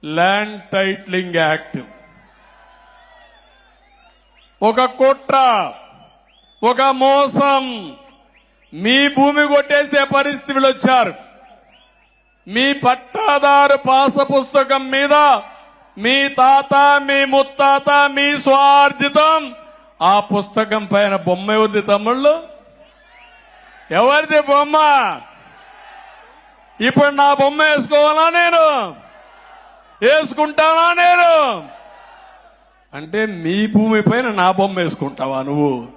Land titling act ఒక కుట్ర, ఒక మోసం. మీ భూమి కొట్టేసే పరిస్థితులు వచ్చారు. మీ పట్టాదారు పాస పుస్తకం మీద మీ తాత, మీ ముత్తాత, మీ స్వార్జితం ఆ పుస్తకం పైన బొమ్మ ఉంది. తమ్ముళ్ళు, ఎవరిది బొమ్మ? ఇప్పుడు నా బొమ్మ వేసుకోవాలా? నేను వేసుకుంటానా? నేను అంటే మీ భూమి పైన నా బొమ్మ వేసుకుంటావా నువ్వు?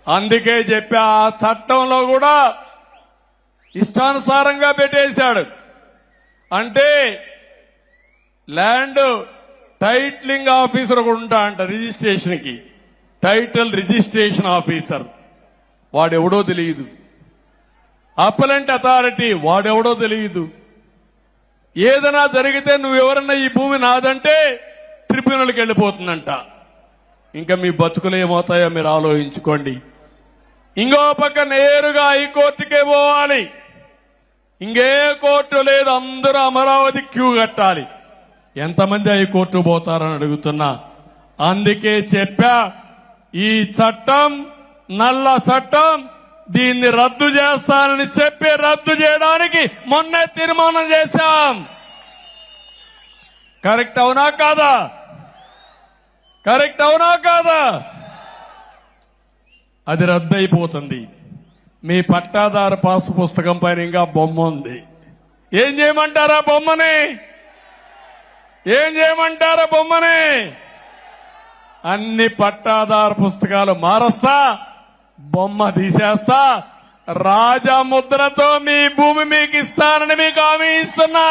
అందుకే చెప్పా, ఆ చట్టంలో కూడా ఇష్టానుసారంగా పెట్టేశాడు. అంటే ల్యాండ్ టైటిలింగ్ ఆఫీసర్ కూడా ఉంటా అంట రిజిస్ట్రేషన్ కి. టైటిల్ రిజిస్ట్రేషన్ ఆఫీసర్ వాడెవడో తెలియదు. అప్పలెంట్ అథారిటీ వాడెవడో తెలియదు. ఏదైనా జరిగితే నువ్వెవరన్నా ఈ భూమి నాదంటే ట్రిబ్యునల్కి వెళ్ళిపోతుందంట. ఇంకా మీ బతుకులు ఏమవుతాయో మీరు ఆలోచించుకోండి. ఇంకో పక్క నేరుగా హైకోర్టుకే పోవాలి. ఇంకే కోర్టు లేదు, అందరూ అమరావతి క్యూ కట్టాలి. ఎంతమంది హైకోర్టు పోతారని అడుగుతున్నా. అందుకే చెప్పా, ఈ చట్టం నల్ల చట్టం, దీన్ని రద్దు చేస్తానని చెప్పి రద్దు చేయడానికి మొన్నే తీర్మానం చేశాం. కరెక్ట్ అవునా కాదా? కరెక్ట్ అవునా కాదా? అది రద్దు అయిపోతుంది. మీ పట్టాదారు పాసు పుస్తకం పైన ఇంకా బొమ్మ ఉంది. ఏం చేయమంటారా బొమ్మని? ఏం చేయమంటారా బొమ్మని? అన్ని పట్టాదారు పుస్తకాలు మారస్తా, బొమ్మ తీసేస్తా, రాజముద్రతో మీ భూమి మీకు ఇస్తానని మీకు హామీ ఇస్తున్నా.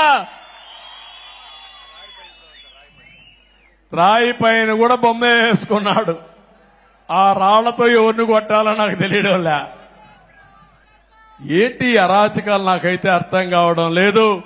రాయి పైన కూడా బొమ్మ వేసుకున్నాడు. ఆ రాళ్లతో ఎవరిని కొట్టాలో నాకు తెలియడంలే. ఏంటి అరాచకాలు నాకైతే అర్థం కావడం లేదు.